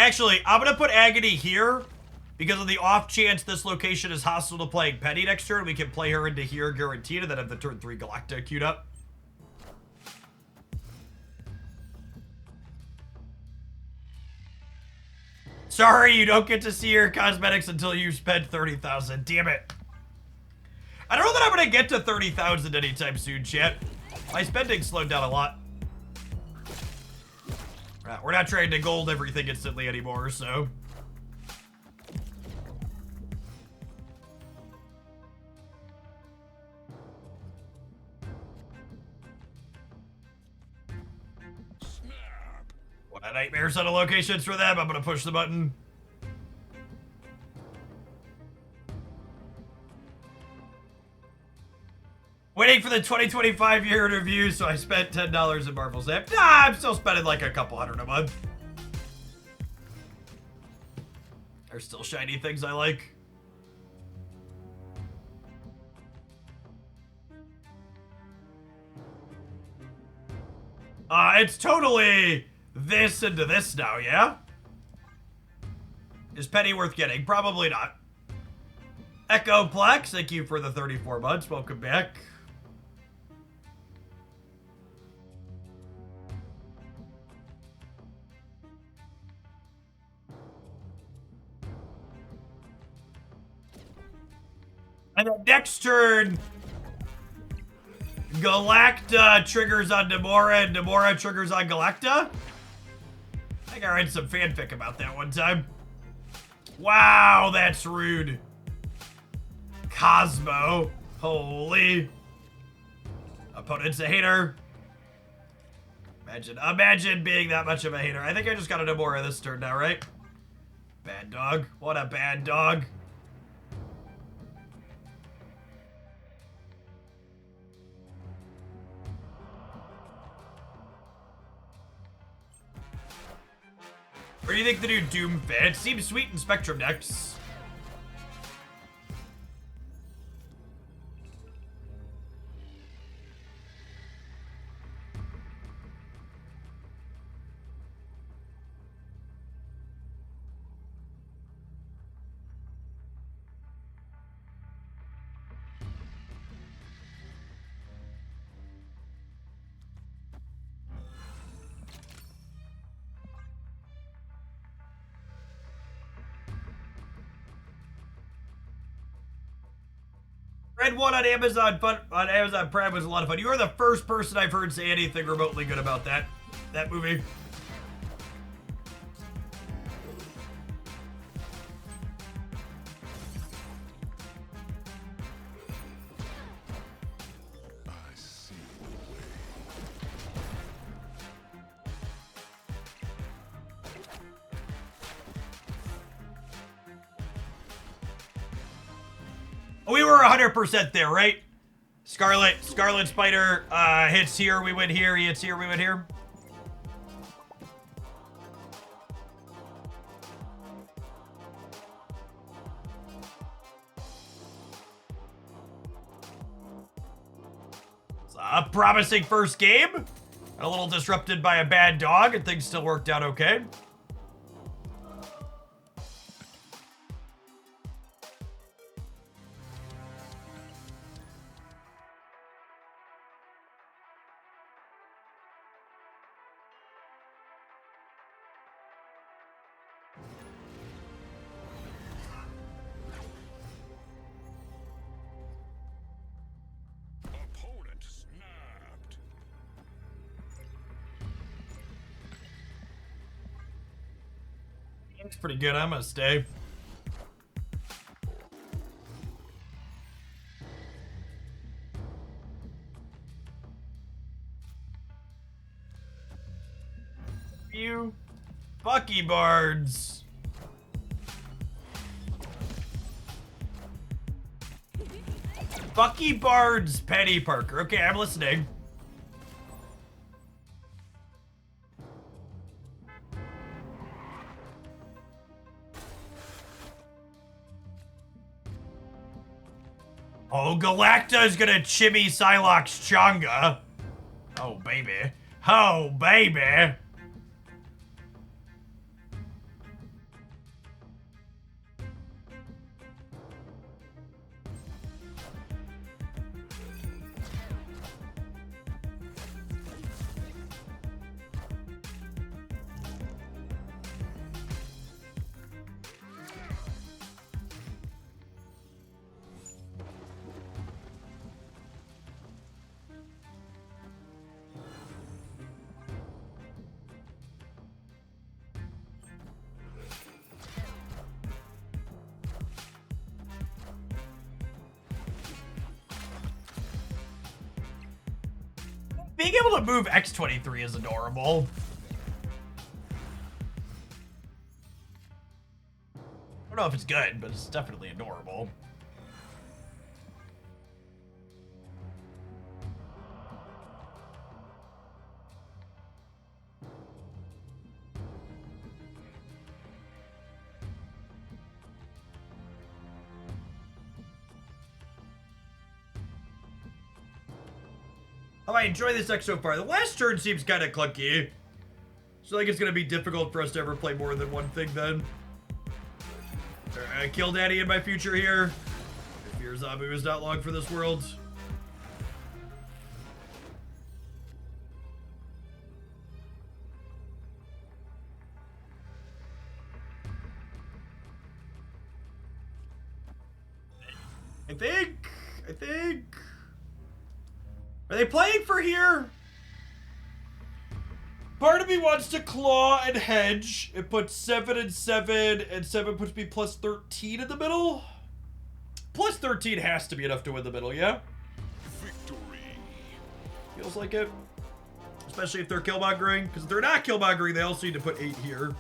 Actually, I'm gonna put Agony here because of the off chance this location is hostile to playing Peni next turn. We can play her into here guaranteed and then have the turn 3 Galacta queued up. Sorry, you don't get to see your cosmetics until you spend 30,000. Damn it. I don't know that I'm gonna get to 30,000 anytime soon, chat. My spending slowed down a lot. We're not trying to gold everything instantly anymore, so. What a nightmare set of locations for them. I'm gonna push the button. Waiting for the 2025 year in review, so I spent $10 in Marvel Snap. Nah, I'm still spending like a couple hundred a month. There's still shiny things I like. It's totally this into this now, yeah? Is Peni worth getting? Probably not. Echoplex, thank you for the 34 months. Welcome back. And then next turn, Galacta triggers on Namora and Namora triggers on Galacta. I think I read some fanfic about that one time. Wow, that's rude. Cosmo. Holy. Opponent's a hater. Imagine being that much of a hater. I think I just got a Namora this turn now, right? Bad dog. What a bad dog. Where do you think the new Doom fit? Seems sweet in Spectrum decks. Red One on Amazon Prime was a lot of fun. You are the first person I've heard say anything remotely good about that movie. I see We were 100% there, right? Scarlet Spider hits here, we win here. He hits here, we win here. It's a promising first game. A little disrupted by a bad dog, and things still worked out okay. opponent snapped. It's pretty good. I'm gonna stay. You Bucky Bards. Bucky Bards, Peni Parker. Okay, I'm listening. Oh, Galacta is gonna chimmy Psylocke's Changa. Oh, baby. Oh, baby. being able to move X23 is adorable. I don't know if it's good, but it's definitely adorable. Oh, I enjoy this deck so far. The last turn seems kind of clunky. So I think it's going to be difficult for us to ever play more than one thing then. Kill Daddy in my future here. I fear Zabu is not long for this world. I think. Are they playing for here? Part of me wants to claw and hedge. It puts 7 and 7, and 7 puts me plus 13 in the middle. Plus 13 has to be enough to win the middle, yeah? Victory. Feels like it. Especially if they're killmongering. Because if they're not killmongering, they also need to put 8 here.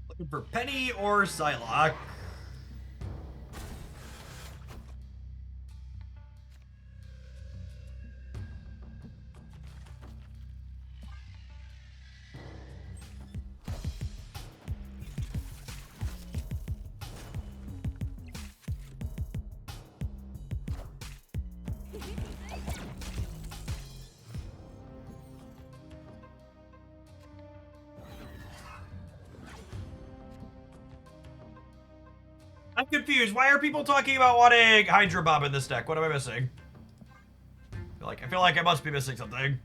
Looking for Peni or Psylocke. I'm confused. Why are people talking about wanting Hydra Bob in this deck? What am I missing? I feel like I must be missing something.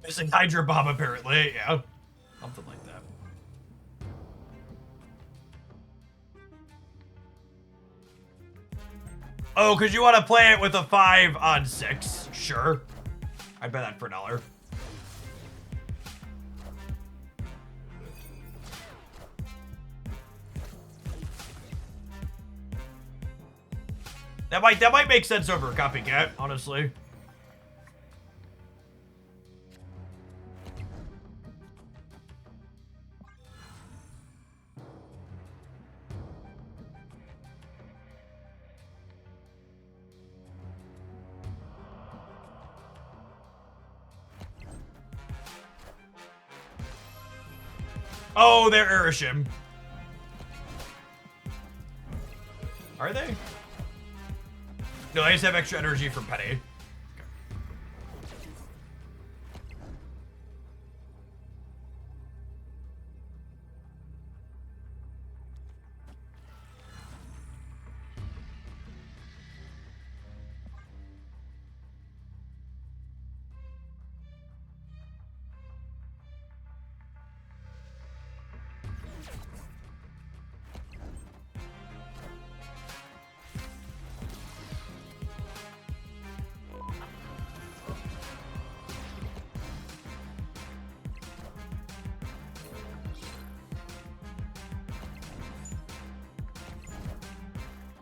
Missing Hydra Bob, apparently. Yeah. Something like that. Oh, because you want to play it with a 5 on 6. Sure. I bet that for $1. That might make sense over Copycat, honestly. Oh, they're Irishim. Are they? No, I just have extra energy from Peni.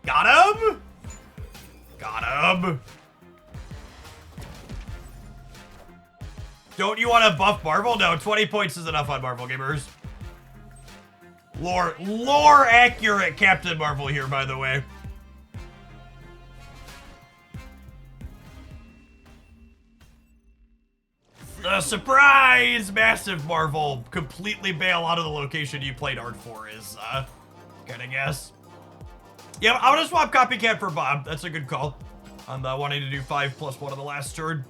Got him? Got him. Don't you want to buff Marvel? No, 20 points is enough on Marvel gamers. Lore accurate Captain Marvel here, by the way. Surprise! Massive Marvel. Completely bail out of the location you played art for is, gonna guess. Yeah, I'm gonna swap Copycat for Bob. That's a good call. I'm wanting to do 5+1 on the last turn.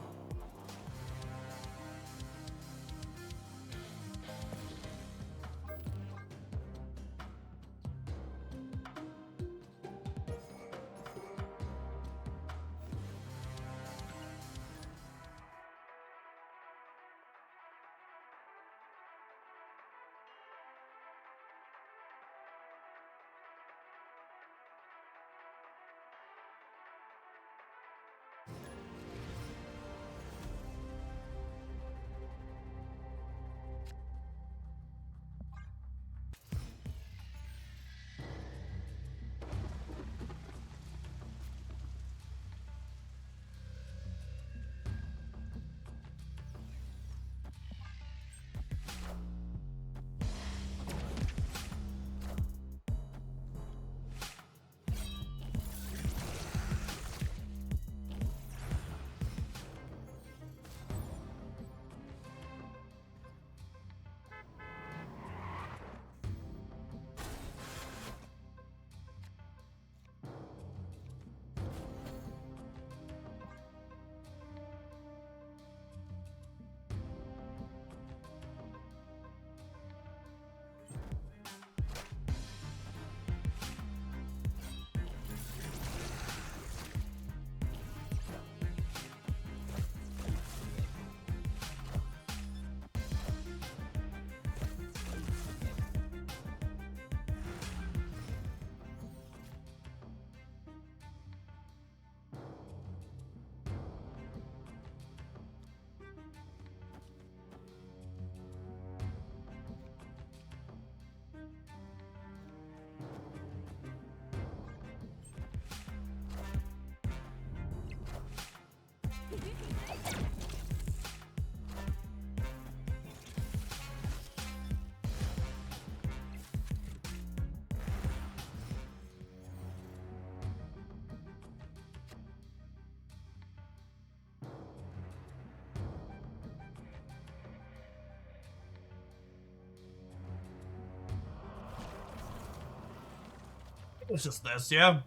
It's just this, yeah.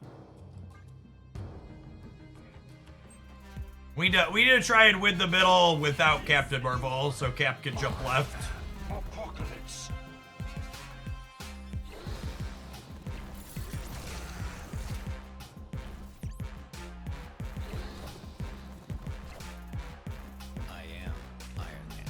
We need to try and win the middle without Captain Marvel, so Cap can jump left. Apocalypse. I am Iron Man.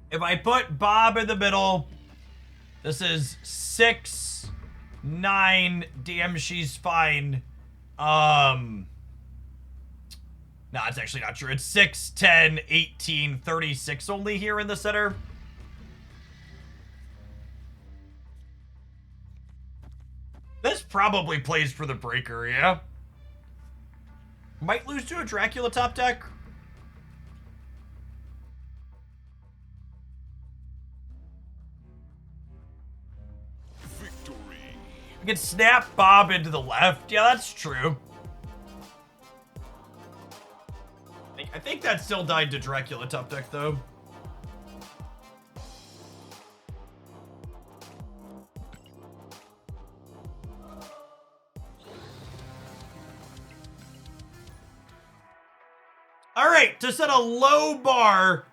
If I put Bob in the middle, this is 6, 9. Damn, she's fine. No, it's actually not true. It's 6, 10, 18, 36 only here in the center. This probably plays for the breaker, yeah? Might lose to a Dracula top deck. Victory. We can snap Bob into the left. Yeah, that's true. I think that still died to Dracula top deck, though. All right, to set a low bar,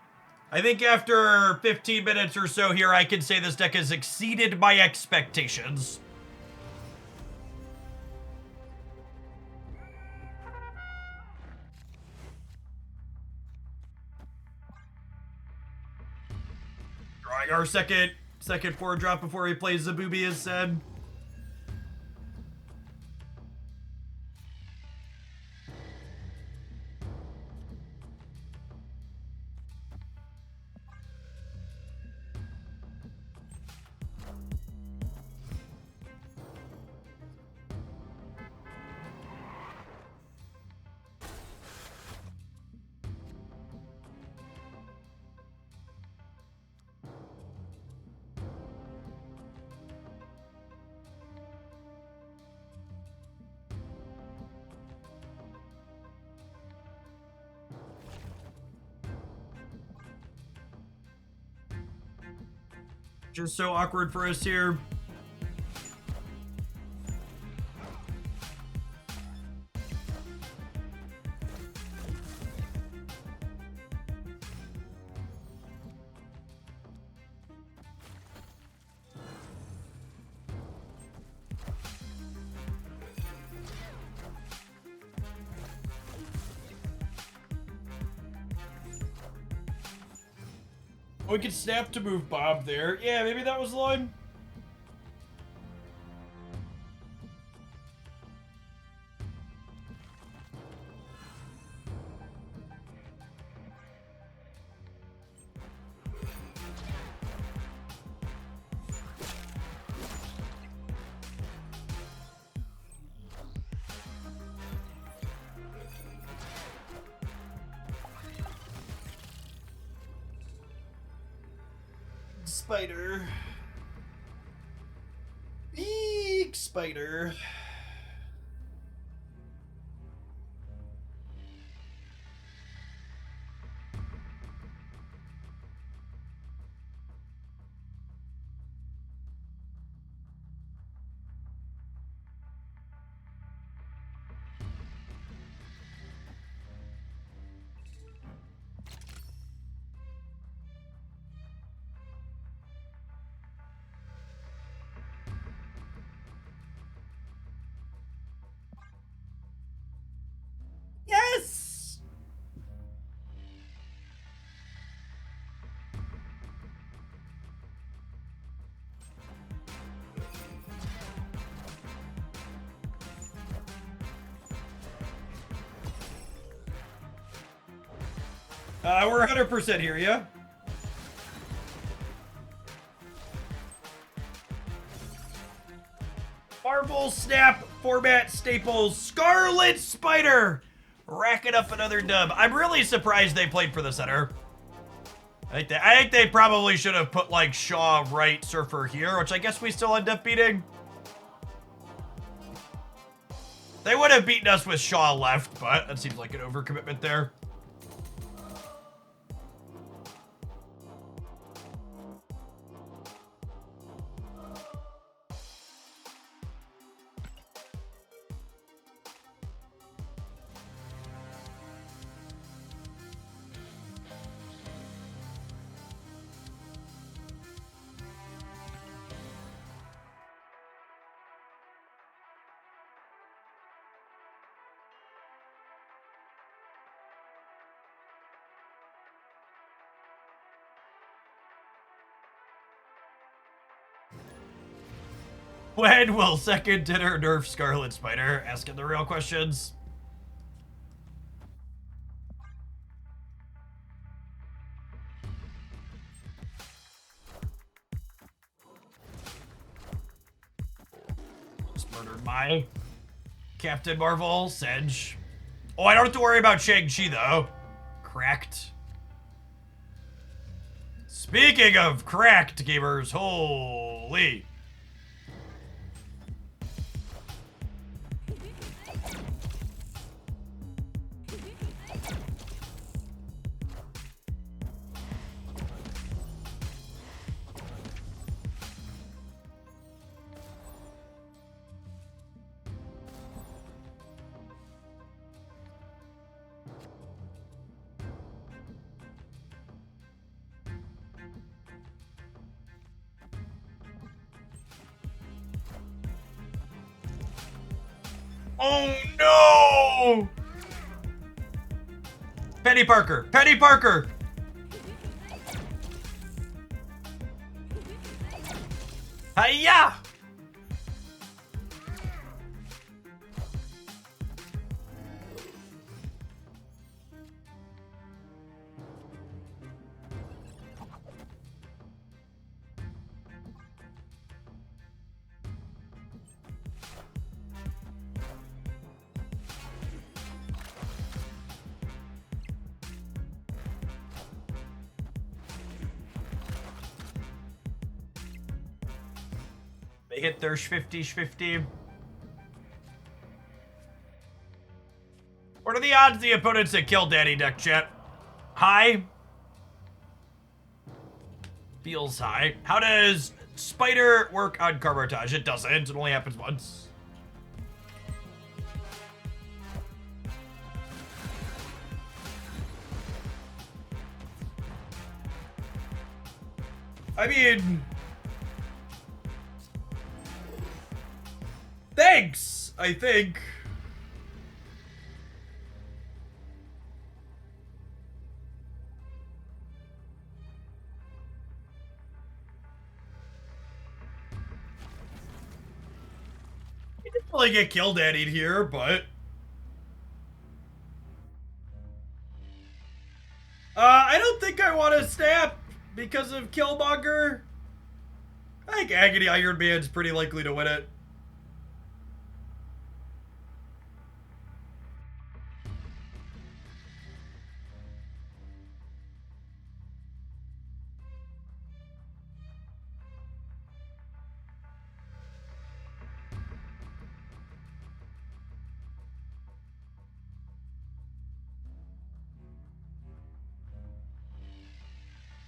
I think after 15 minutes or so here, I can say this deck has exceeded my expectations. Drawing our second 4-drop before he plays the Booby is said. Just so awkward for us here. We could snap to move Bob there. Yeah, maybe that was the line. Spider. Eek, spider. Yes! We're 100% here, yeah? Marvel Snap format staples Scarlet Spider racking up another dub. I'm really surprised they played for the center. I think they probably should have put like Shaw right, Surfer here, which I guess we still end up beating. They would have beaten us with Shaw left, but that seems like an overcommitment there. When will second dinner nerf Scarlet Spider? Asking the real questions. Just murdered my Captain Marvel, Sedge. Oh, I don't have to worry about Shang-Chi though. Cracked. Speaking of cracked gamers, holy. Oh no! Penny Parker! Penny Parker! Hiya! They hit their 50-50. What are the odds the opponents that kill Daddy Duck, chat? High? Feels high. How does Spider work on Carbotage? It doesn't. It only happens once. I mean... Thanks, I think. You didn't really get killed at it here, but... I don't think I want to snap because of Killmonger. I think Agony Iron Man's pretty likely to win it.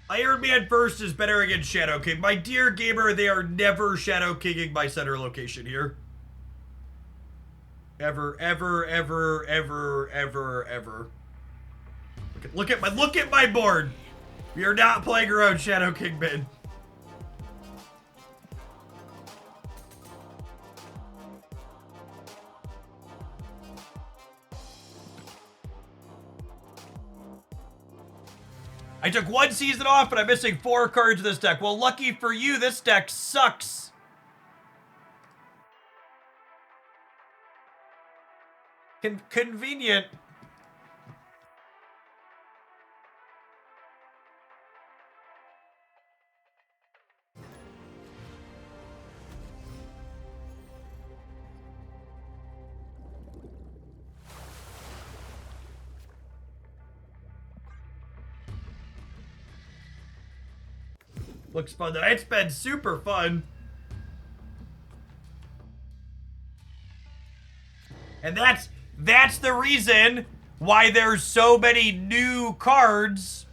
Iron Man first is better against Shadow King. My dear gamer, they are never Shadow Kinging my center location here. Ever, ever, ever, ever, ever, ever. Look at my board. We are not playing around Shadow King mid. I took one season off, but I'm missing 4 cards in this deck. Well, lucky for you, this deck sucks. Convenient. Looks fun though. It's been super fun. And that's the reason why there's so many new cards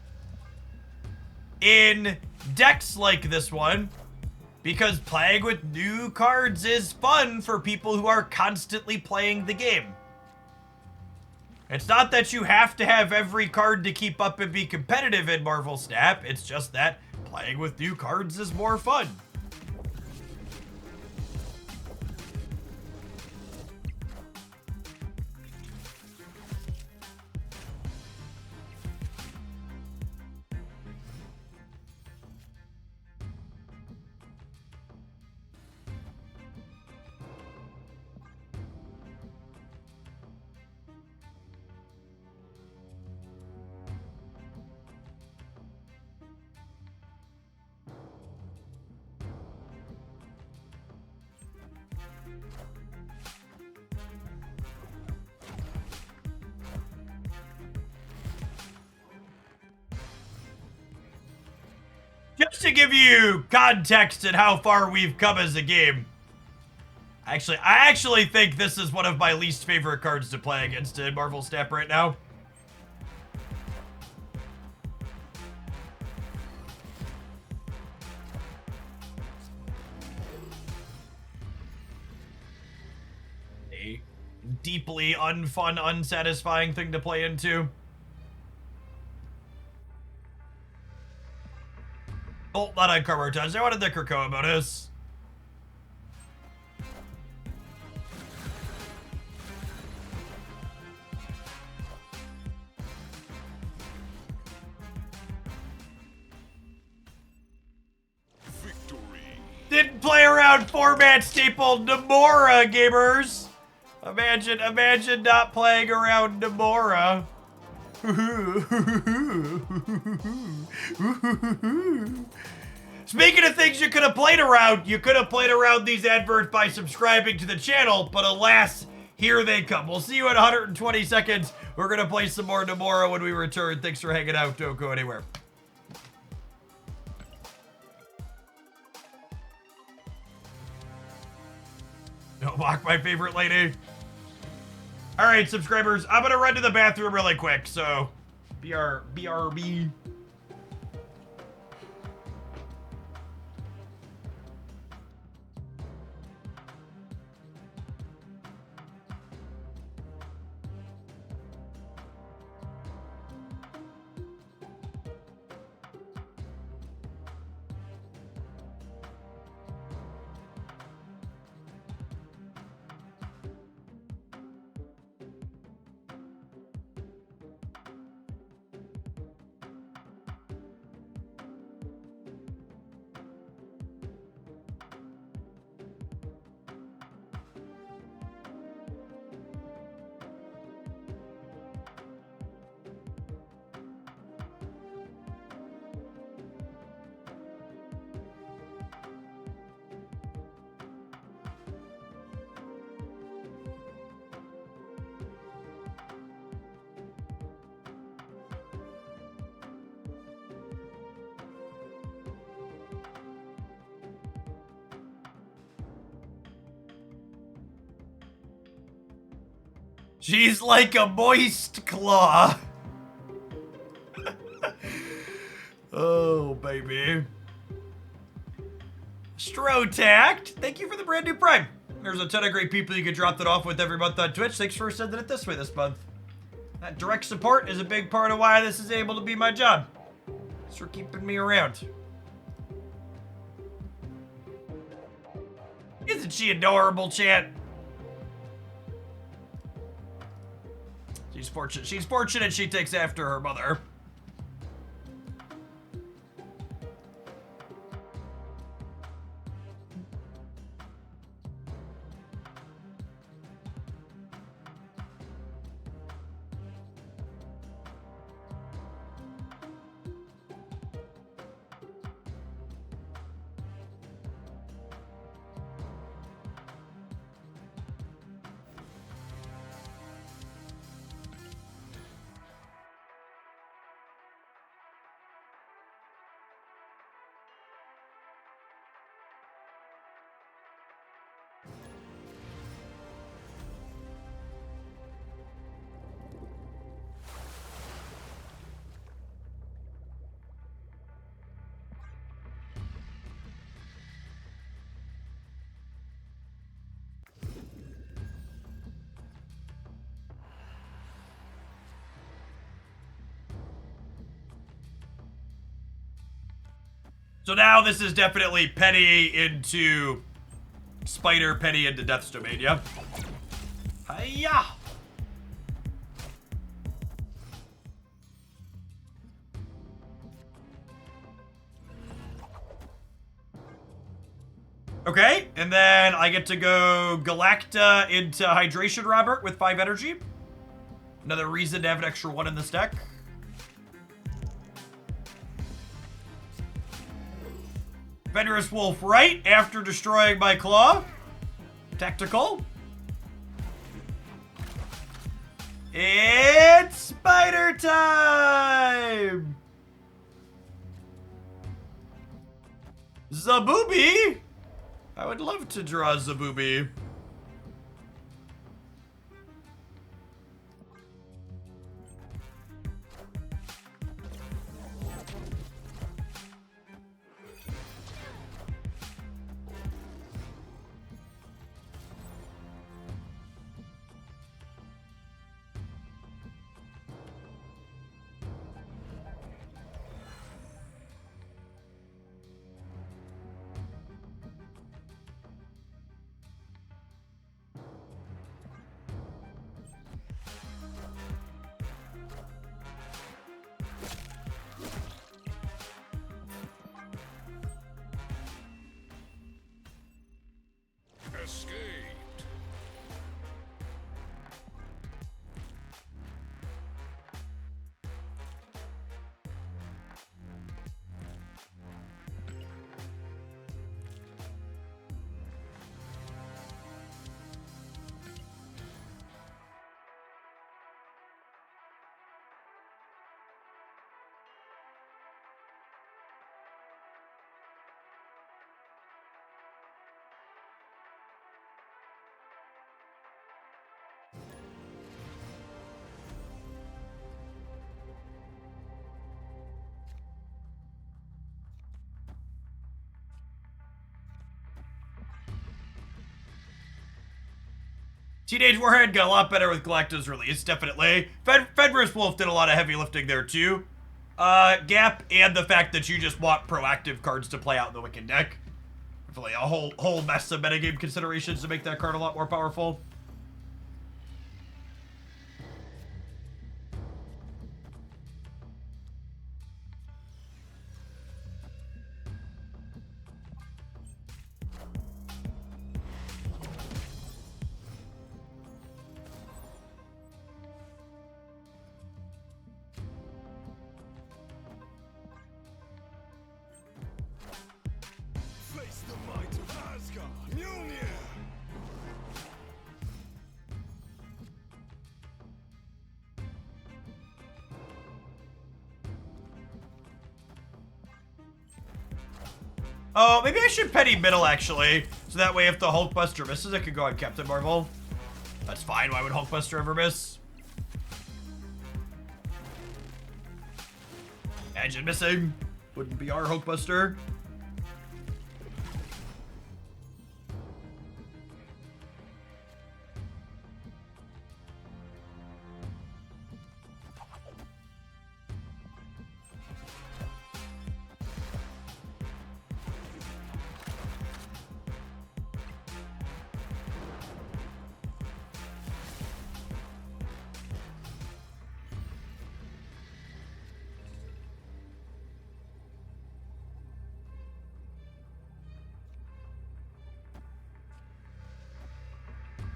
in decks like this one. Because playing with new cards is fun for people who are constantly playing the game. It's not that you have to have every card to keep up and be competitive in Marvel Snap. It's just that playing with new cards is more fun. Just to give you context and how far we've come as a game. I actually think this is one of my least favorite cards to play against in Marvel Snap right now. A deeply unfun, unsatisfying thing to play into. Oh, not on Carbotage. I wanted the Krakoa bonus. Victory. Didn't play around format staple Namora, gamers. Imagine not playing around Namora. Speaking of things you could have played around, you could have played around these adverts by subscribing to the channel, but alas, here they come. We'll see you in 120 seconds. We're going to play some more Namora when we return. Thanks for hanging out. Don't go anywhere. Don't mock my favorite lady. All right, subscribers, I'm going to run to the bathroom really quick, so BRB. She's like a moist claw. Oh, baby. Strotact, thank you for the brand new Prime. There's a ton of great people you can drop that off with every month on Twitch. Thanks for sending it this way this month. That direct support is a big part of why this is able to be my job. Thanks for keeping me around. Isn't she adorable, chat? She's fortunate. She's fortunate she takes after her mother. So now this is definitely Peni into Spider, Peni into Death's Domain, yeah? Hiya! Okay, and then I get to go Galacta into Hydration Robert with 5 energy. Another reason to have an extra 1 in this deck. Fenris Wolf right after destroying my claw. Tactical. It's spider time! Zabooby? I would love to draw Zabooby. Escaped. Teenage Warhead got a lot better with Galacta's release, definitely. Fenris Wolf did a lot of heavy lifting there, too. Gap, and the fact that you just want proactive cards to play out in the Wiccan deck. Definitely a whole mess of metagame considerations to make that card a lot more powerful. Face the might of Asgard. Mjolnir. Oh, maybe I should Penny middle, actually. So that way if the Hulkbuster misses, it could go on Captain Marvel. That's fine. Why would Hulkbuster ever miss? Imagine missing. Wouldn't be our Hulkbuster.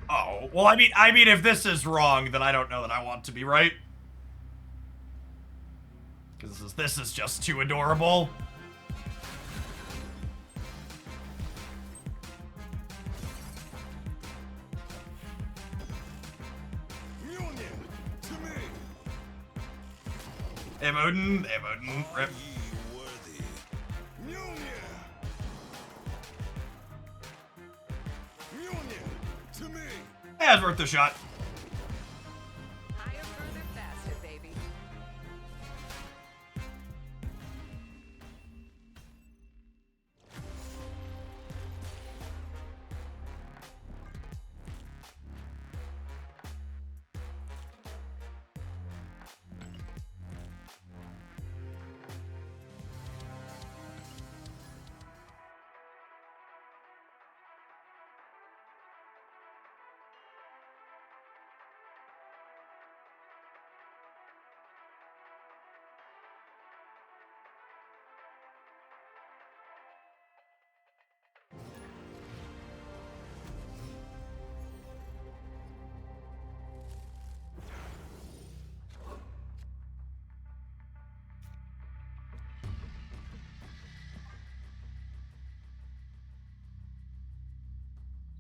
Oh, well, I mean, if this is wrong, then I don't know that I want to be right. Because this is just too adorable. Union to me. Emoden, rip. Ye worthy. Union. Union to me. Yeah, it's worth the shot. Higher, further, faster, baby.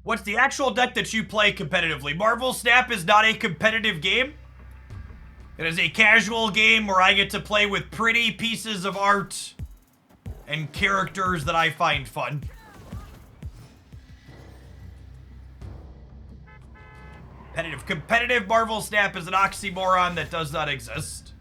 What's the actual deck that you play competitively? Marvel Snap is not a competitive game. It is a casual game where I get to play with pretty pieces of art and characters that I find fun. Competitive Marvel Snap is an oxymoron that does not exist.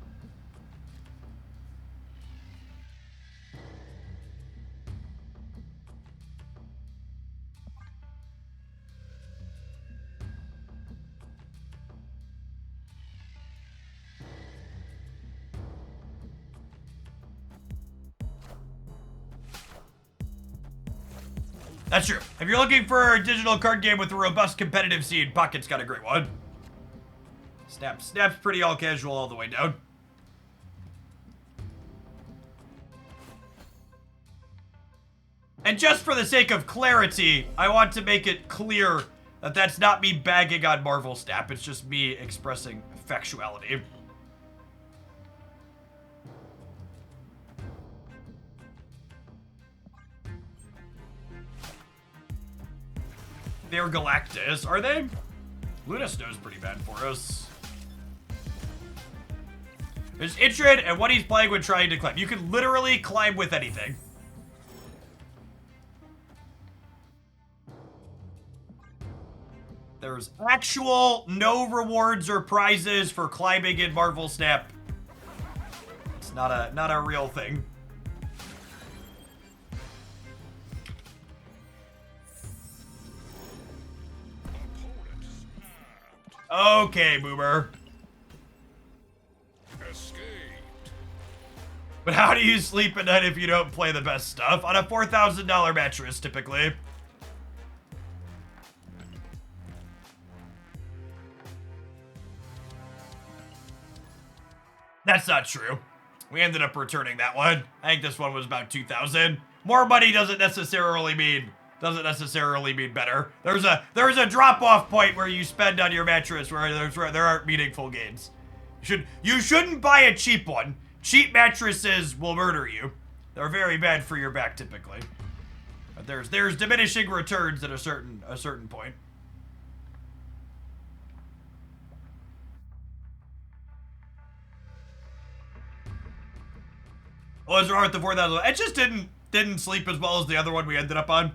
That's true. If you're looking for a digital card game with a robust competitive scene, Pocket's got a great one. Snap's pretty all casual all the way down. And just for the sake of clarity, I want to make it clear that that's not me bagging on Marvel Snap. It's just me expressing factuality. They're Galactus, are they? Luna Snow's pretty bad for us. There's Itrid and what he's playing when trying to climb. You can literally climb with anything. There's actual no rewards or prizes for climbing in Marvel Snap. It's not a real thing. Okay, Boomer. Escaped. But how do you sleep at night if you don't play the best stuff? On a $4,000 mattress, typically. That's not true. We ended up returning that one. I think this one was about 2,000. More money doesn't necessarily mean better. There's a drop-off point where you spend on your mattress where there aren't meaningful gains. You shouldn't buy a cheap one. Cheap mattresses will murder you. They're very bad for your back typically. But there's diminishing returns at a certain point. What was wrong with the 4,000? It just didn't sleep as well as the other one we ended up on.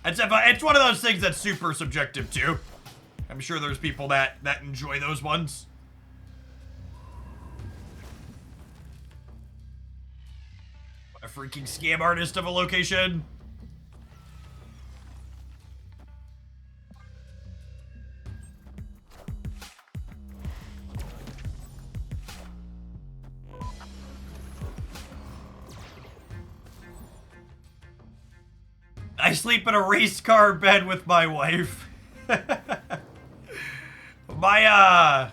It's one of those things that's super subjective too. I'm sure there's people that enjoy those ones. A freaking scam artist of a location. I sleep in a race car bed with my wife. My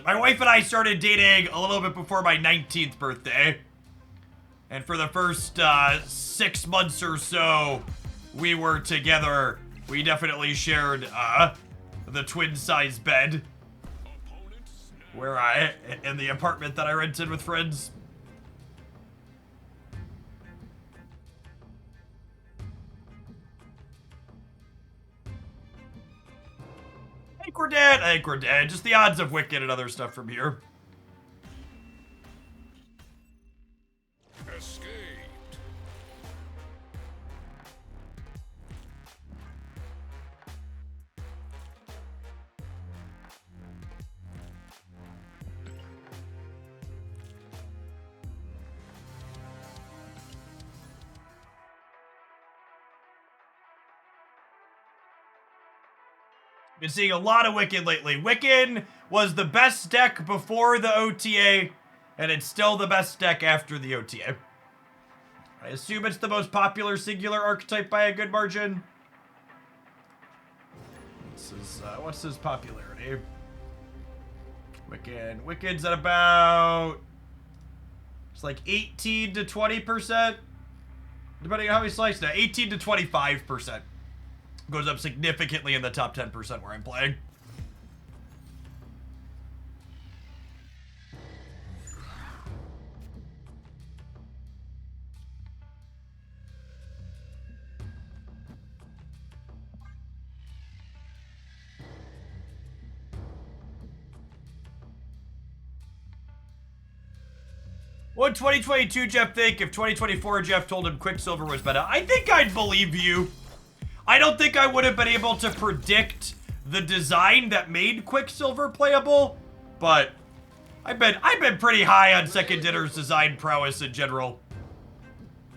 my wife and I started dating a little bit before my 19th birthday. And for the first 6 months or so we were together, we definitely shared the twin size bed in the apartment that I rented with friends. I think we're dead. Just the odds of Wiccan and other stuff from here. Escaped. Been seeing a lot of Wiccan lately. Wiccan was the best deck before the OTA, and it's still the best deck after the OTA. I assume it's the most popular singular archetype by a good margin. What's his popularity? Wiccan's at about, it's like 18 to 20%, depending on how we slice it. 18 to 25%. Goes up significantly in the top 10% where I'm playing. What would 2022 Jeff think if 2024 Jeff told him Quicksilver was better? I think I'd believe you. I don't think I would have been able to predict the design that made Quicksilver playable, but I've been pretty high on Second Dinner's design prowess in general.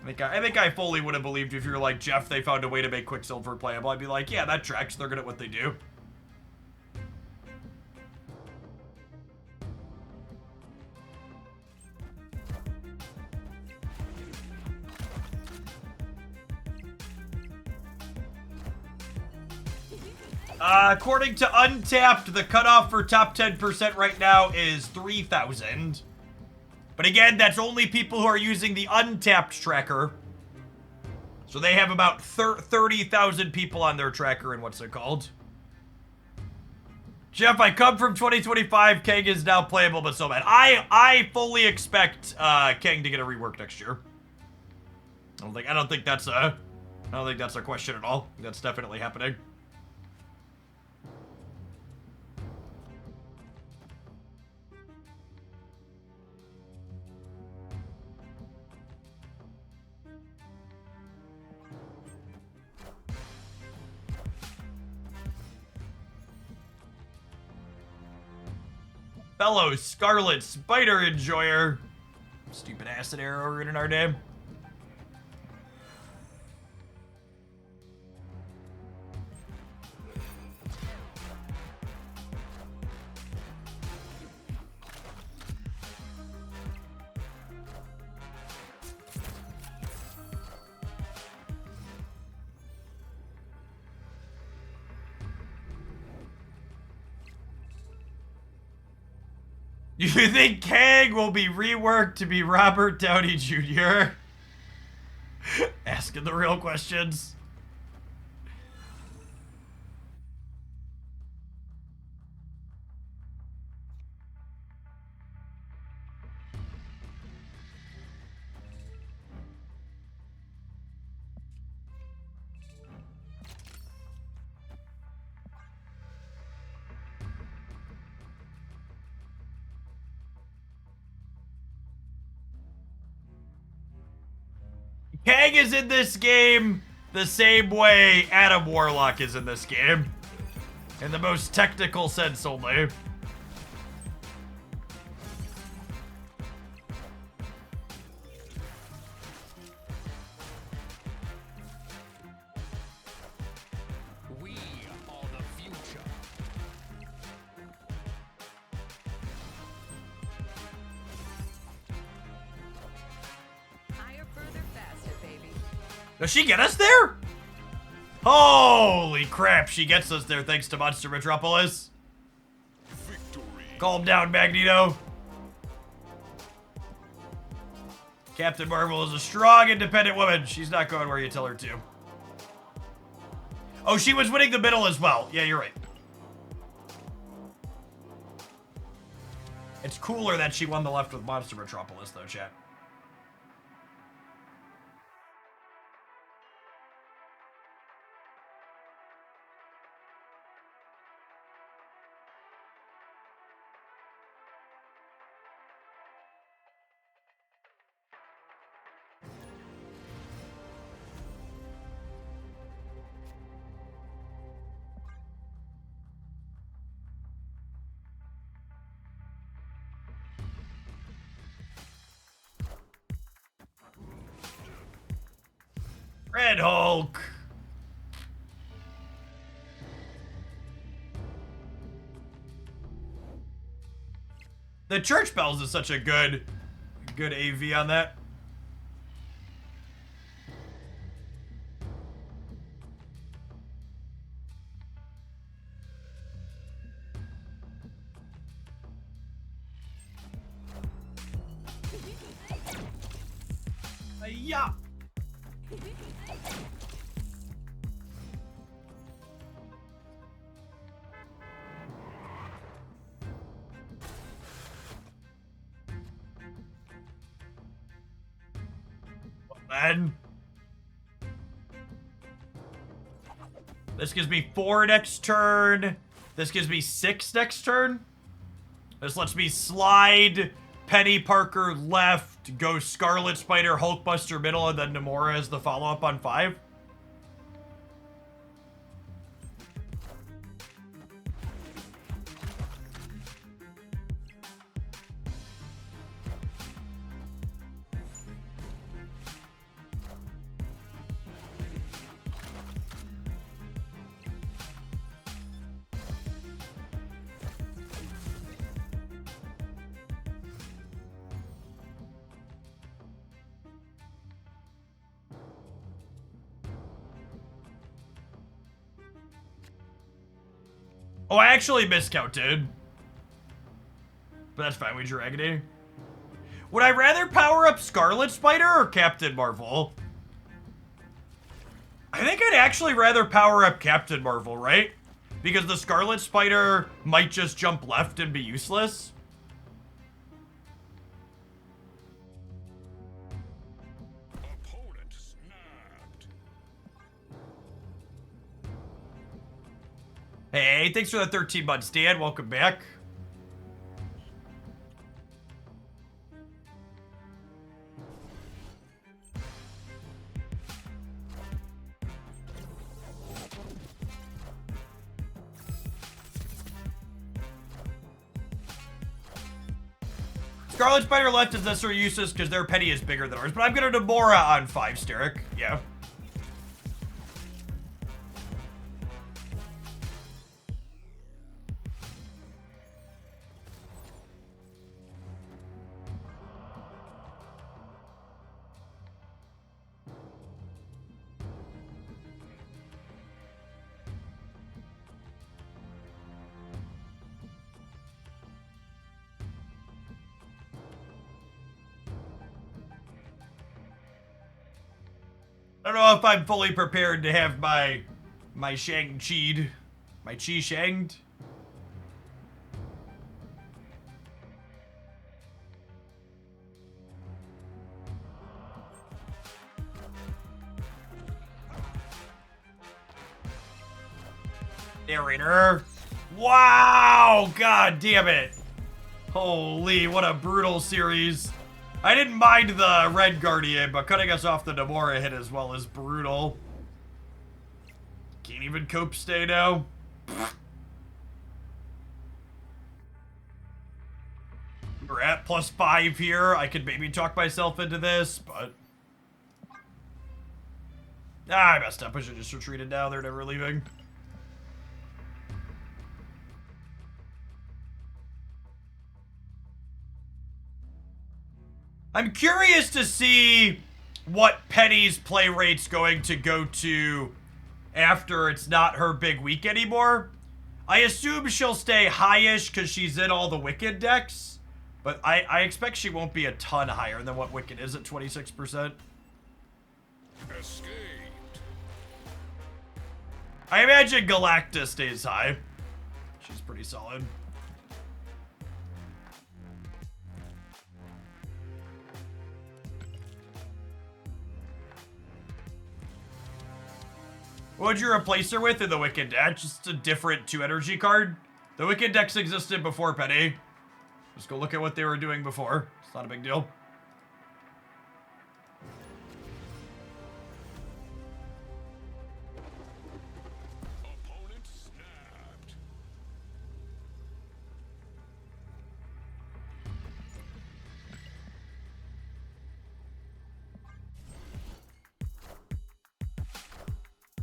I think I fully would have believed if you were like, Jeff, they found a way to make Quicksilver playable. I'd be like, yeah, that tracks. They're good at what they do. According to Untapped, the cutoff for top 10% right now is 3,000. But again, that's only people who are using the Untapped tracker. So they have about 30,000 people on their tracker and what's it called? Jeff, I come from 2025. Kang is now playable, but so bad. I fully expect Kang to get a rework next year. I don't think that's a question at all. That's definitely happening. Fellow Scarlet Spider enjoyer. Stupid acid arrow written in our name. You think Kang will be reworked to be Robert Downey Jr.? Asking the real questions. Kang is in this game the same way Adam Warlock is in this game. In the most technical sense only. We are the future. Higher, further, faster, baby. Does she get us there? Holy crap, she gets us there thanks to Monster Metropolis. Victory. Calm down, Magneto. Captain Marvel is a strong, independent woman. She's not going where you tell her to. Oh, she was winning the middle as well. Yeah, you're right. It's cooler that she won the left with Monster Metropolis, though, chat. Red Hulk. The church bells is such a good AV on that. Yeah. Then this gives me 4 next turn. This gives me 6 next turn. This lets me slide Penny Parker left, go Scarlet Spider, Hulkbuster middle, and then Namora as the follow-up on 5. Oh, I actually miscounted. But that's fine, we drew Agony. Would I rather power up Scarlet Spider or Captain Marvel? I think I'd actually rather power up Captain Marvel, right? Because the Scarlet Spider might just jump left and be useless. Opponent snapped. Hey, thanks for the 13 months, Dan. Welcome back. Scarlet Spider left is necessarily useless because their Penny is bigger than ours, but I'm gonna Namora on 5, Steric. Yeah. I don't know if I'm fully prepared to have my Shang-Chi'd. My Chi-Shanged. Narrator. Wow! God damn it. Holy, what a brutal series. I didn't mind the Red Guardian, but cutting us off the Namora hit as well is brutal. Can't even cope stay now. We're at +5 here. I could maybe talk myself into this, but... I messed up. I should just retreated now. They're never leaving. I'm curious to see what Penny's play rate's going to go to after it's not her big week anymore. I assume she'll stay high-ish because she's in all the Wiccan decks, but I expect she won't be a ton higher than what Wiccan is at 26%. Escaped. I imagine Galacta stays high. She's pretty solid. What would you replace her with in the Wiccan deck? Just a different 2-energy card? The Wiccan decks existed before Penny. Just go look at what they were doing before. It's not a big deal. Opponent snapped.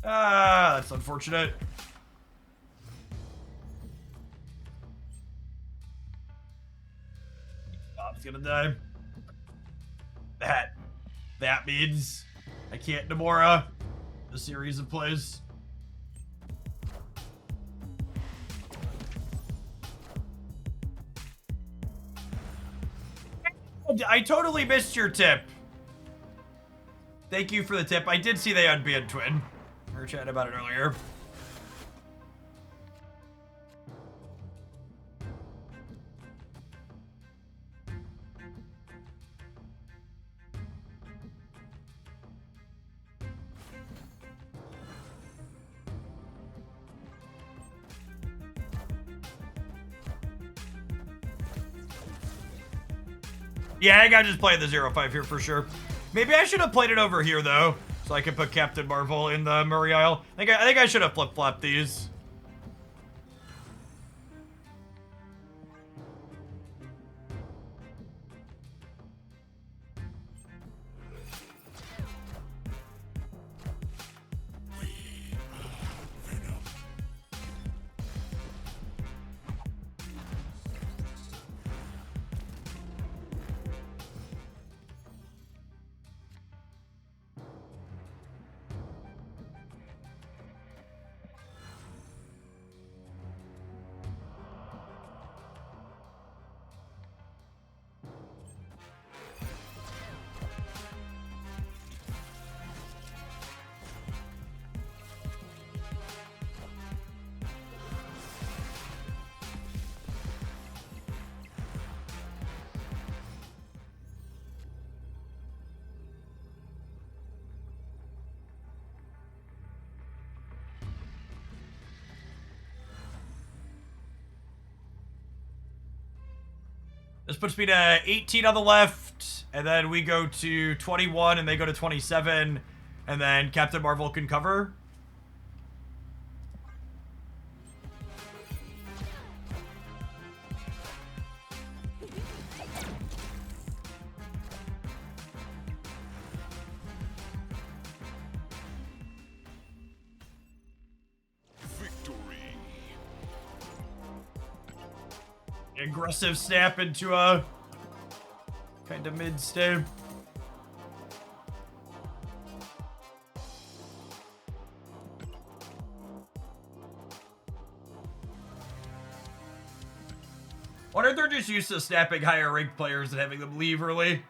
Ah, that's unfortunate. Bob's gonna die. That means I can't Namora a series of plays. I totally missed your tip. Thank you for the tip. I did see they unbanned Twin. We were chatting about it earlier. Yeah, I think I just played the 0-5 here for sure. Maybe I should have played it over here though, so I can put Captain Marvel in the Murray Isle. I think I should have flip-flopped these. This puts me to 18 on the left, and then we go to 21, and they go to 27, and then Captain Marvel can cover. Aggressive snap into a kind of mid stay. Wonder if they're just used to snapping higher ranked players and having them leave early.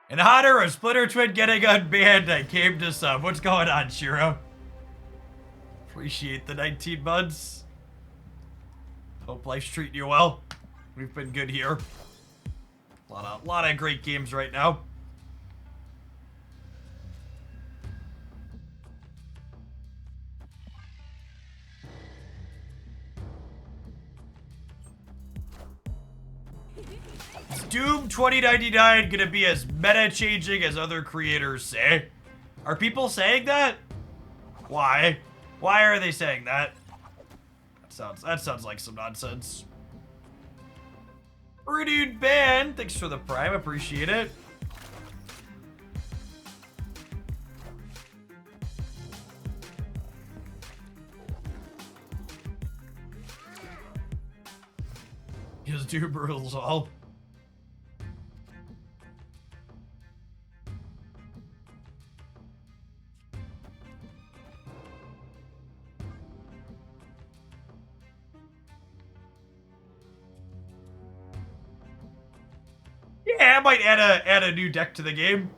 In honor of Splinter Twin getting unbanned, I came to sub. What's going on, Shiro? Appreciate the 19 months. Hope life's treating you well. We've been good here. A lot of great games right now. Doom 2099 gonna be as meta-changing as other creators say? Are people saying that? Why? Why are they saying that? That sounds like some nonsense. Renewed ban, thanks for the prime, appreciate it. His Doom rules all. Yeah, I might add a new deck to the game.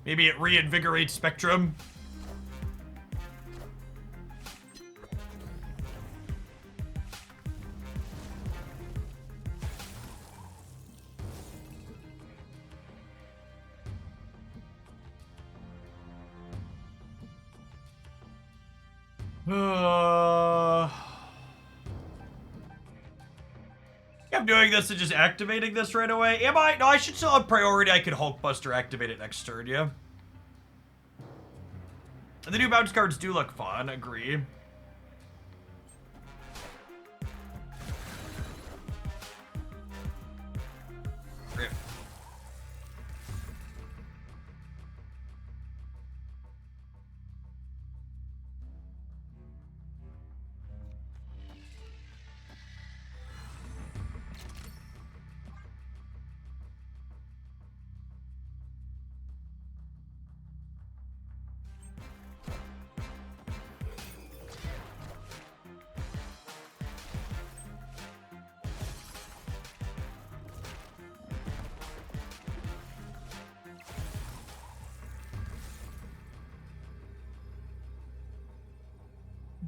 Maybe it reinvigorates Spectrum. I'm doing this and just activating this right away. Am I? No, I should still have priority. I could Hulkbuster activate it next turn, yeah. And the new bounce cards do look fun, agree. Rip.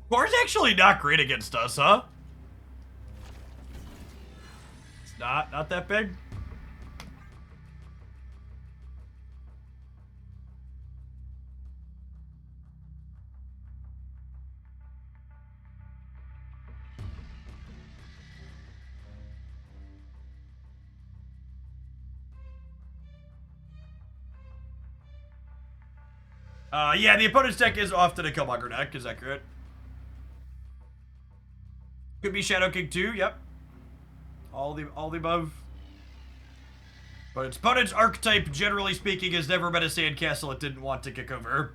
Bar's actually not great against us, huh? It's not that big. Yeah, the opponent's deck is often a Killmonger deck, is accurate. Could be Shadow King too, yep. All the above. But its opponent's archetype, generally speaking, has never been a sandcastle it didn't want to kick over.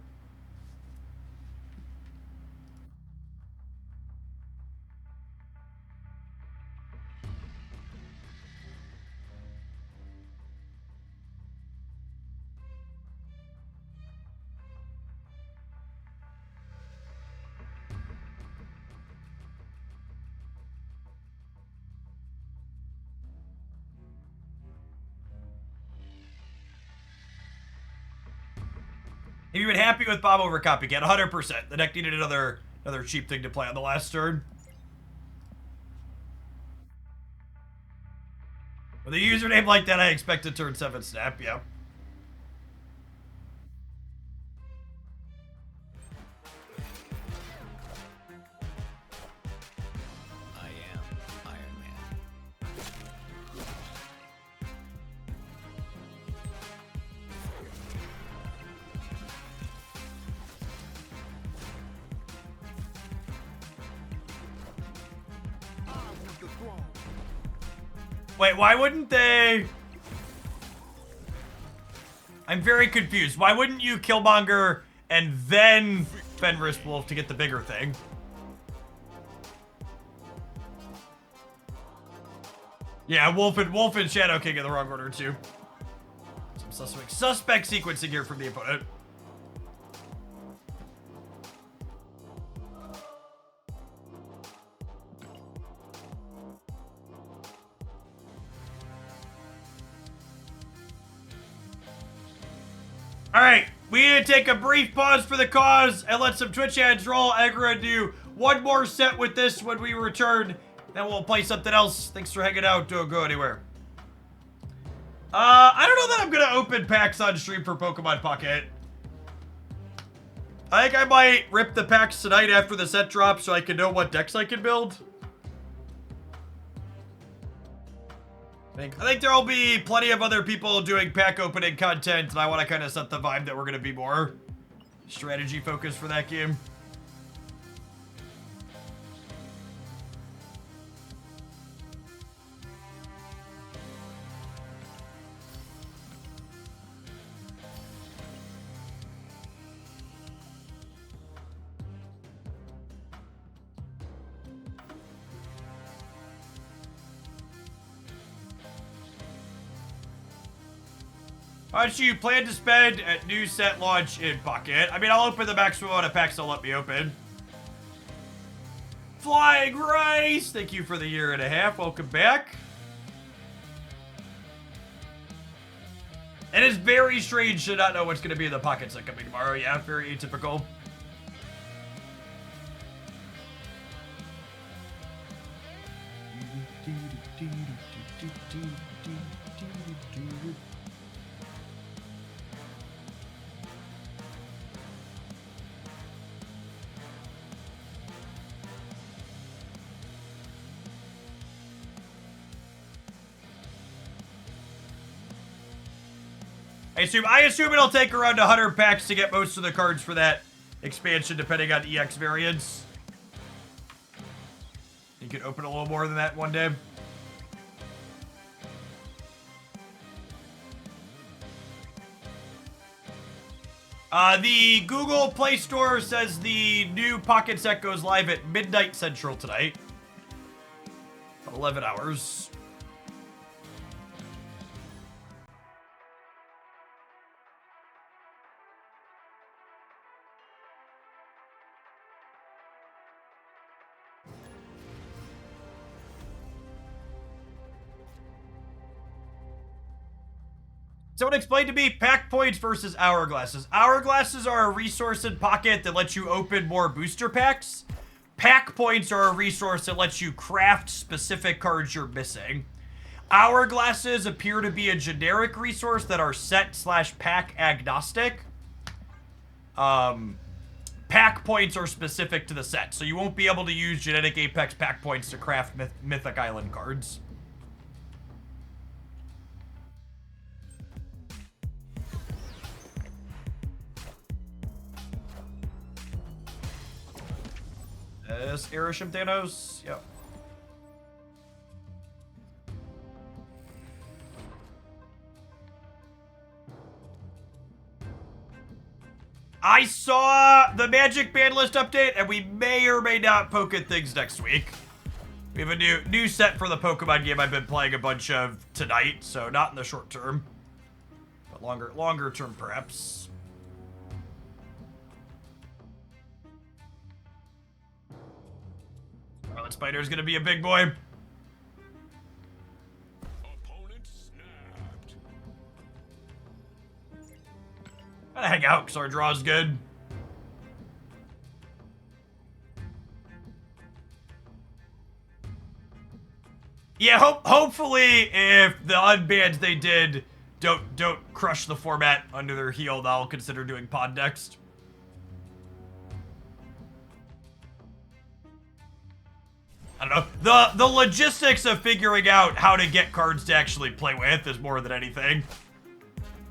Have you been happy with Bob over Copycat? 100%. The deck needed another cheap thing to play on the last turn. With a username like that, I expect a turn 7 snap, yeah. I am Iron Man. Wait, why wouldn't they... I'm very confused. Why wouldn't you Killmonger and then Fenris Wolf to get the bigger thing? Yeah, Wolf and Shadow King in the wrong order too. Some suspect sequencing here from the opponent. Alright, we need to take a brief pause for the cause and let some Twitch ads roll. I'm gonna do one more set with this when we return, then we'll play something else. Thanks for hanging out. Don't go anywhere. I don't know that I'm gonna open packs on stream for Pokemon Pocket. I think I might rip the packs tonight after the set drops so I can know what decks I can build. I think there'll be plenty of other people doing pack opening content, and I want to kind of set the vibe that we're going to be more strategy focused for that game. How much do you plan to spend at new set launch in Bucket? I mean, I'll open the maximum amount of packs they'll let me open. Flying Rice! Thank you for the 1.5 years. Welcome back. And it's very strange to not know what's going to be in the Pocket set coming tomorrow. Yeah, very atypical. I assume it'll take around 100 packs to get most of the cards for that expansion, depending on EX variants. You could open a little more than that one day. The Google Play Store says the new Pocket set goes live at midnight Central tonight. 11 hours. Someone explain to me pack points versus hourglasses. Hourglasses are a resource in Pocket that lets you open more booster packs. Pack points are a resource that lets you craft specific cards you're missing. Hourglasses appear to be a generic resource that are set/pack agnostic. Pack points are specific to the set, so you won't be able to use Genetic Apex pack points to craft Mythic Island cards. Aeroship Thanos? Yep. I saw the Magic ban list update, and we may or may not poke at things next week. We have a new set for the Pokemon game I've been playing a bunch of tonight, so not in the short term, but longer term perhaps. Scarlet Spider's gonna be a big boy. Opponent snapped. Gotta hang out because our draw's good. Yeah, hopefully if the unbans they did don't crush the format under their heel, I'll consider doing pod next. I don't know. The logistics of figuring out how to get cards to actually play with is more than anything.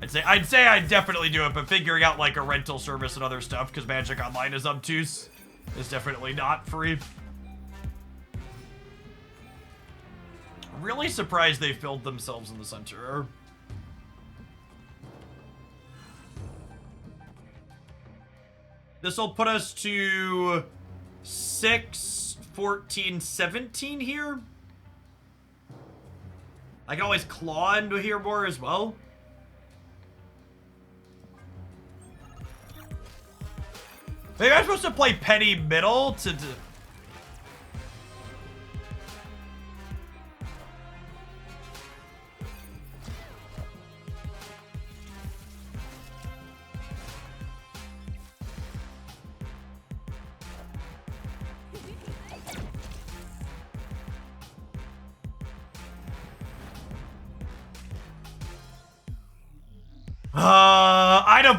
I'd say I'd definitely do it, but figuring out like a rental service and other stuff, because Magic Online is obtuse, is definitely not free. Really surprised they filled themselves in the center. This will put us to 6, 14, 17 here. I can always claw into here more as well. Maybe I'm supposed to play Peni middle to...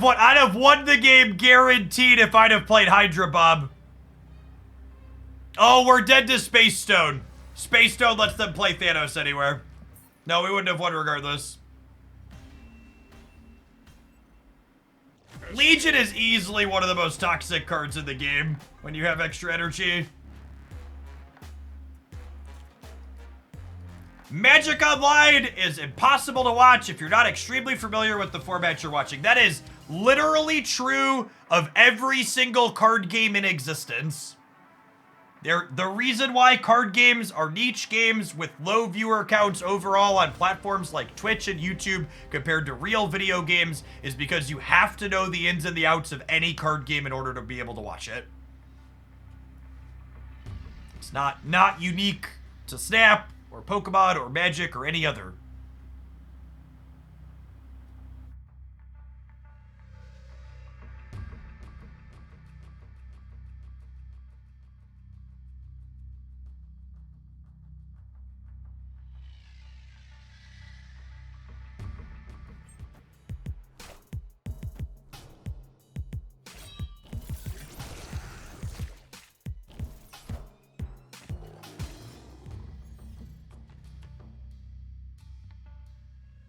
I'd have won the game guaranteed if I'd have played Hydra Bob. Oh, we're dead to Space Stone. Space Stone lets them play Thanos anywhere. No, we wouldn't have won regardless. Legion is easily one of the most toxic cards in the game when you have extra energy. Magic Online is impossible to watch if you're not extremely familiar with the format you're watching. That is literally true of every single card game in existence. The reason why card games are niche games with low viewer counts overall on platforms like Twitch and YouTube compared to real video games is because you have to know the ins and the outs of any card game in order to be able to watch it. It's not unique to Snap or Pokemon or Magic or any other.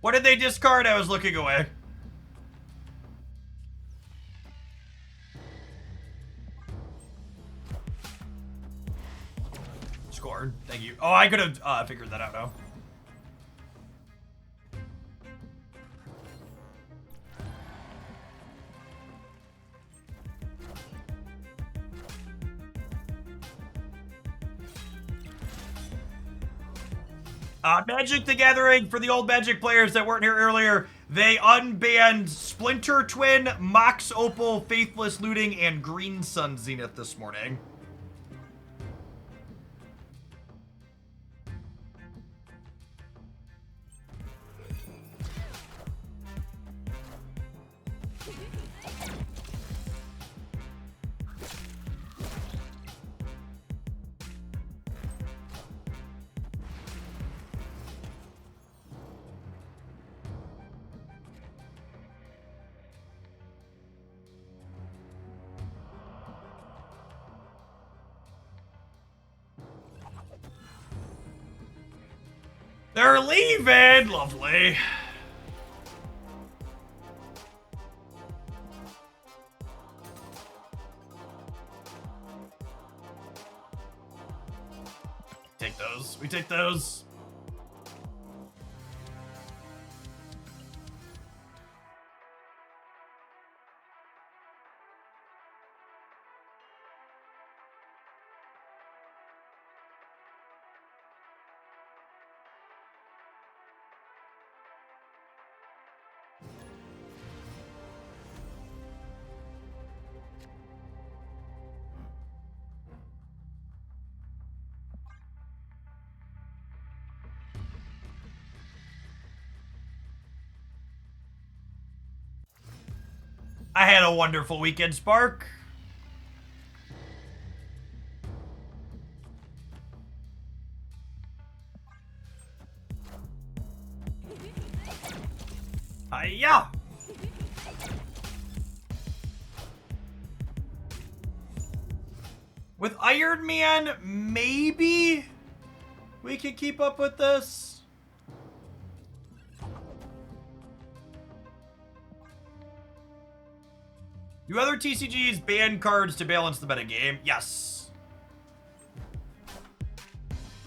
What did they discard? I was looking away. Scorn. Thank you. Oh, I could have figured that out now. Magic the Gathering, for the old Magic players that weren't here earlier, they unbanned Splinter Twin, Mox Opal, Faithless Looting, and Green Sun Zenith this morning. They're leaving! Lovely. Take those. We take those. I had a wonderful weekend, Spark. Hiya! With Iron Man, maybe we could keep up with this. Do other TCGs ban cards to balance the metagame? Yes.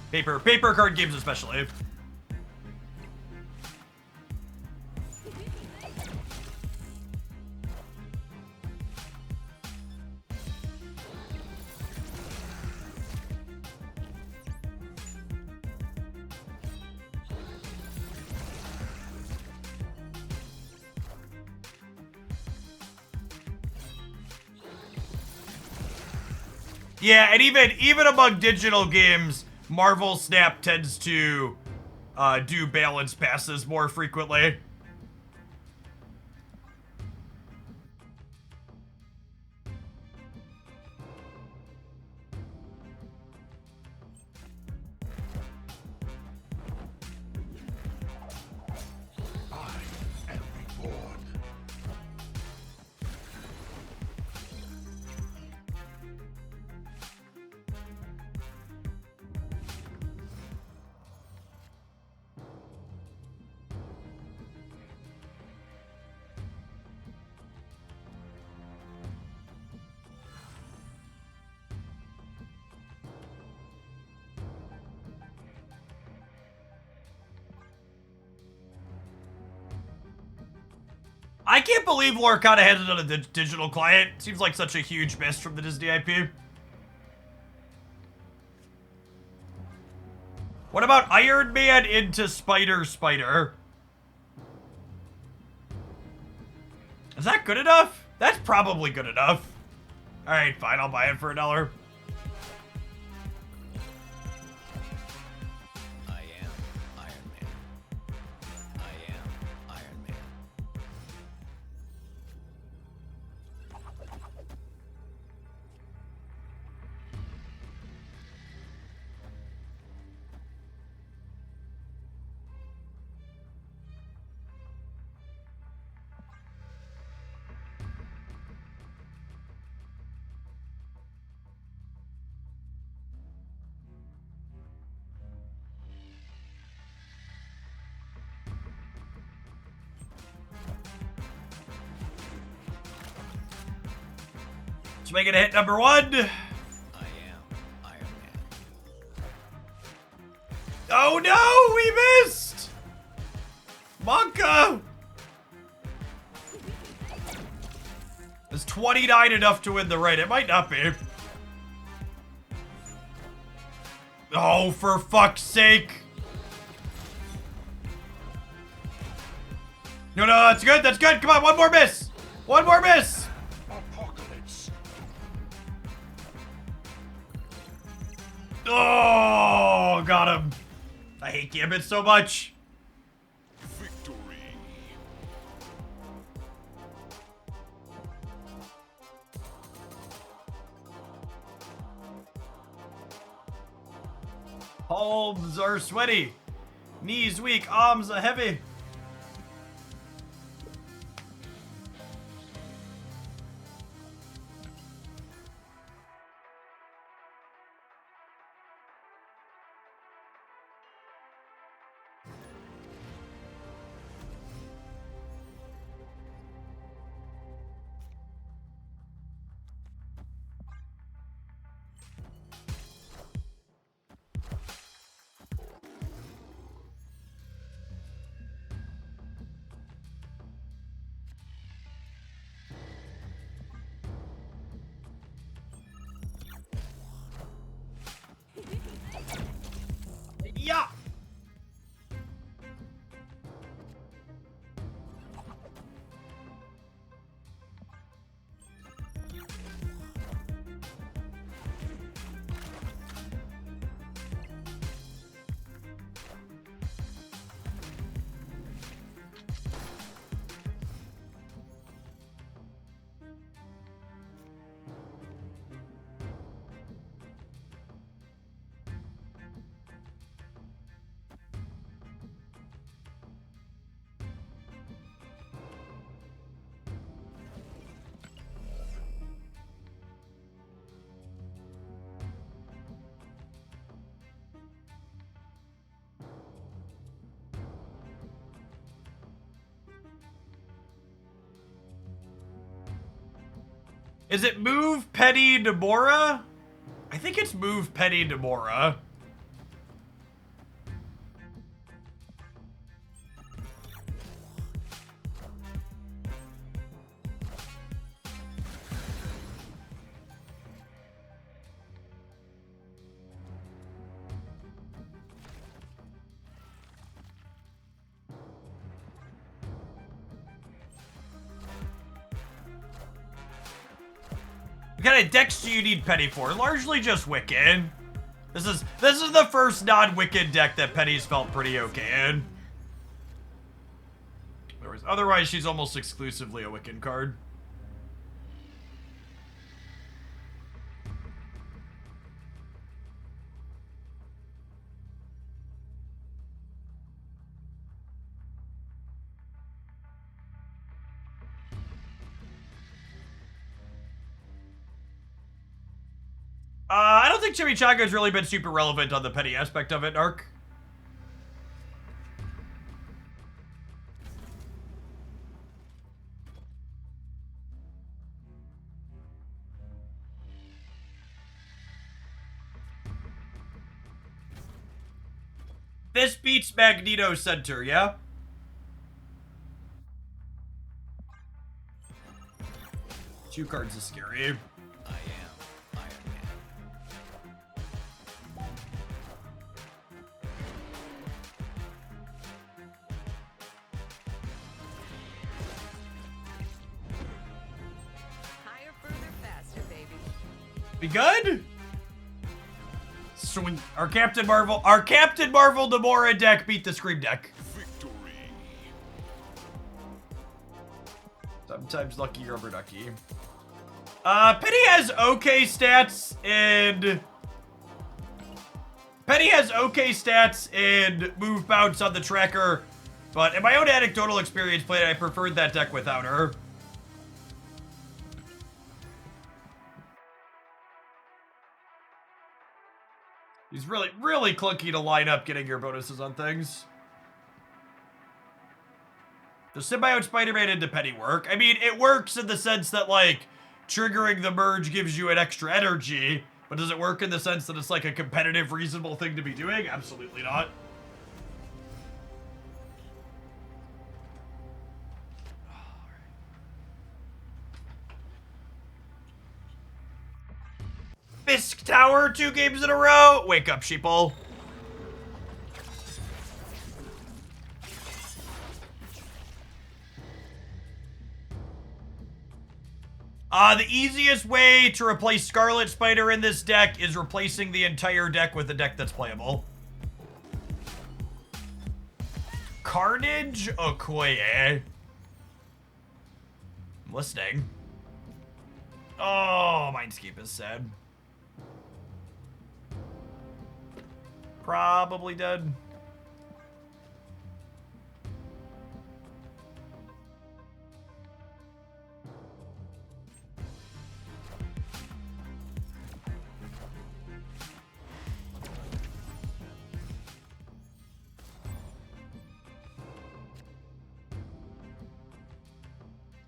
Paper card games especially. Yeah, and even among digital games, Marvel Snap tends to do balance passes more frequently. I can't believe Lorcana has it on a digital client. Seems like such a huge miss from the Disney IP. What about Iron Man into Spider? Is that good enough? That's probably good enough. Alright, fine, I'll buy it for $1. I am Iron Man. I am Iron Man. Let's make it a hit number 1. I am Iron Man. Oh no, we missed! Monka! Is 29 enough to win the raid? It might not be. Oh, for fuck's sake. No, that's good, that's good. Come on, one more miss. One more miss. Apocalypse. Oh, got him. I hate Gambit so much. Victory. Palms are sweaty. Knees weak, arms are heavy. Yeah. Is it move Peni Namora? I think it's move Peni Namora. What kind of decks do you need Peni for? Largely just Wiccan. This is the first non-Wiccan deck that Penny's felt pretty okay in. Otherwise, she's almost exclusively a Wiccan card. I don't think Chimichanga's really been super relevant on the Penny aspect of it, Ark. This beats Magneto Center, yeah? 2 cards is scary. I am Iron Man. Higher, further, faster, baby. Be good? Swing. Our Captain Marvel Namora deck beat the Scream deck. Victory. Sometimes lucky rubber ducky. Peni has okay stats and move bounce on the tracker, but in my own anecdotal experience playing, I preferred that deck without her. He's really, really clunky to line up getting your bonuses on things. Does Symbiote Spider-Man into Peni work? I mean, it works in the sense that, like, triggering the merge gives you an extra energy, but does it work in the sense that it's, like, a competitive, reasonable thing to be doing? Absolutely not. Fisk Tower 2 games in a row. Wake up, sheeple. The easiest way to replace Scarlet Spider in this deck is replacing the entire deck with a deck that's playable. Carnage Okoye. I'm listening. Oh, Mindscape is sad. Probably dead.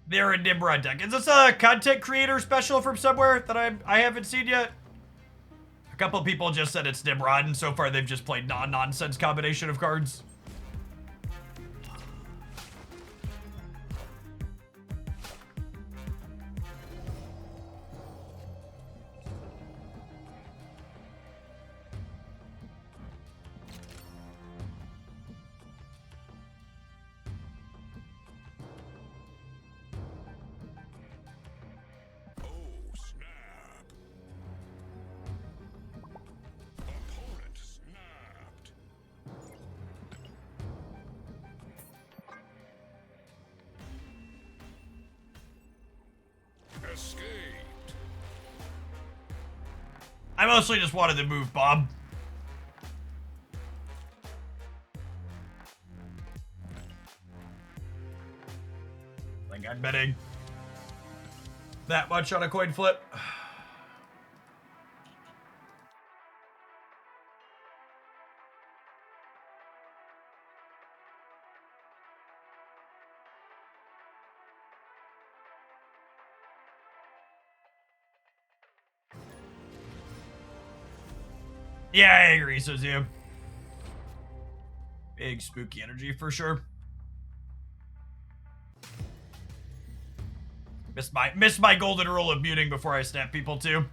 They're a Nimrod deck. Is this a content creator special from somewhere that I haven't seen yet? A couple people just said it's Nimrod, and so far they've just played non-nonsense combination of cards. Oh, snap. Opponent snapped. Escaped. I mostly just wanted to move Bob. Think I'm betting that much on a coin flip. Yeah, I agree, Suzu. Big spooky energy for sure. Missed my golden rule of muting before I snap people too.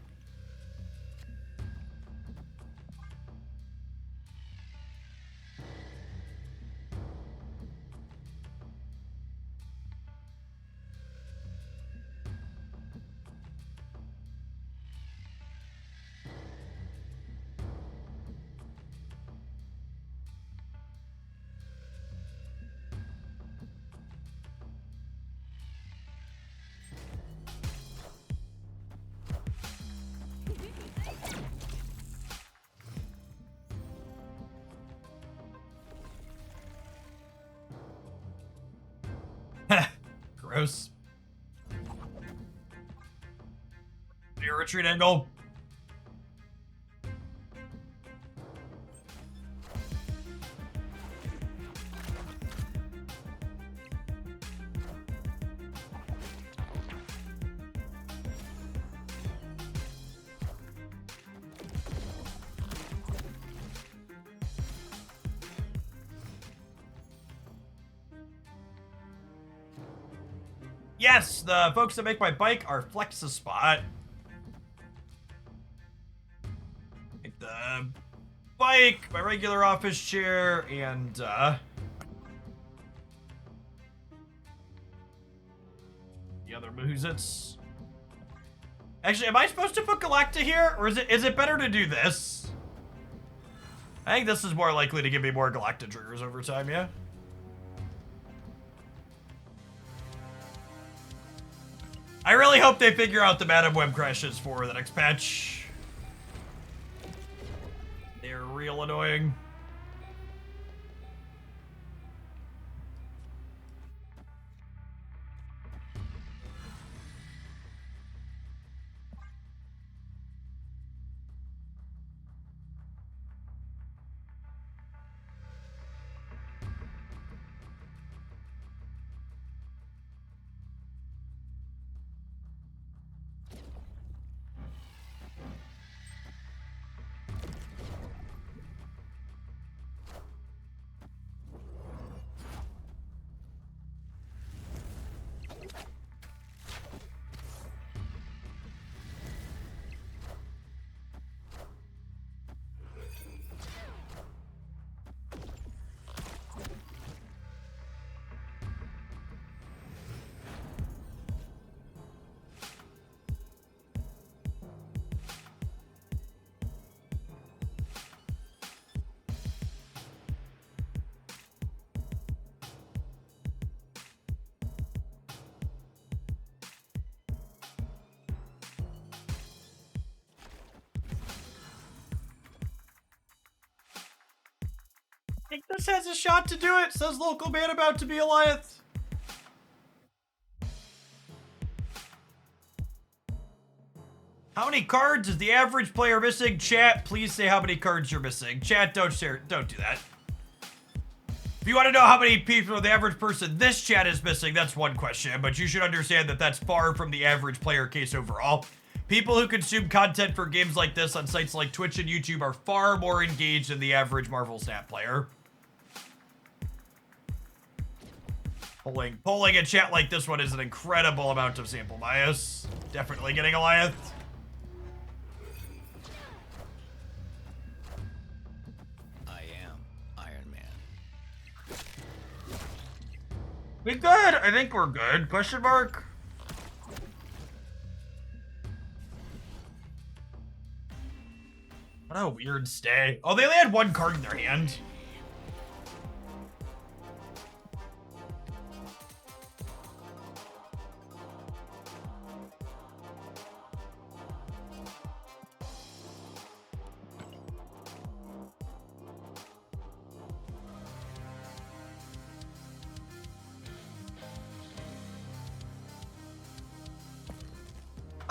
Gross. Your retreat angle. Yes, the folks that make my bike are Flex-a-Spot. Make the bike, my regular office chair, and the other Moozits. Actually, am I supposed to put Galacta here, or is it better to do this? I think this is more likely to give me more Galacta triggers over time, yeah? I really hope they figure out the Madam Web crashes for the next patch. They're real annoying. I think this has a shot to do it, says local man about to be Eliath. How many cards is the average player missing? Chat, please say how many cards you're missing. Chat, don't do that. If you want to know how many people the average person this chat is missing, that's one question, but you should understand that that's far from the average player case overall. People who consume content for games like this on sites like Twitch and YouTube are far more engaged than the average Marvel Snap player. Polling a chat like this one is an incredible amount of sample bias. Definitely getting Eliath. I am Iron Man. We good? I think we're good. Question mark? What a weird stay. Oh, they only had one card in their hand.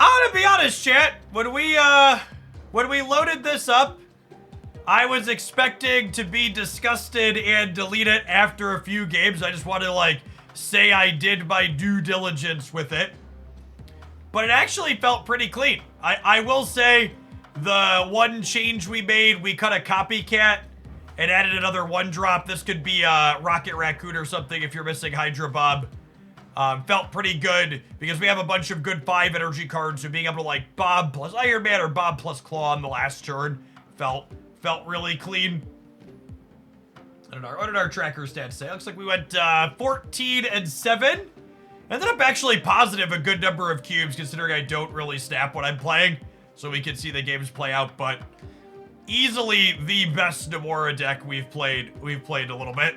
I'm gonna be honest, chat. When we loaded this up, I was expecting to be disgusted and delete it after a few games. I just wanted to, like, say I did my due diligence with it. But it actually felt pretty clean. I will say the one change we made, we cut a copycat and added another one drop. This could be Rocket Raccoon or something if you're missing Hydra Bob. Felt pretty good because we have a bunch of good 5 energy cards, so being able to, like, Bob plus Iron Man or Bob plus Claw on the last turn felt really clean. What did our tracker stats say? Looks like we went 14 and 7. Ended up actually positive a good number of cubes considering I don't really snap when I'm playing, so we can see the games play out, but easily the best Namora deck we've played a little bit.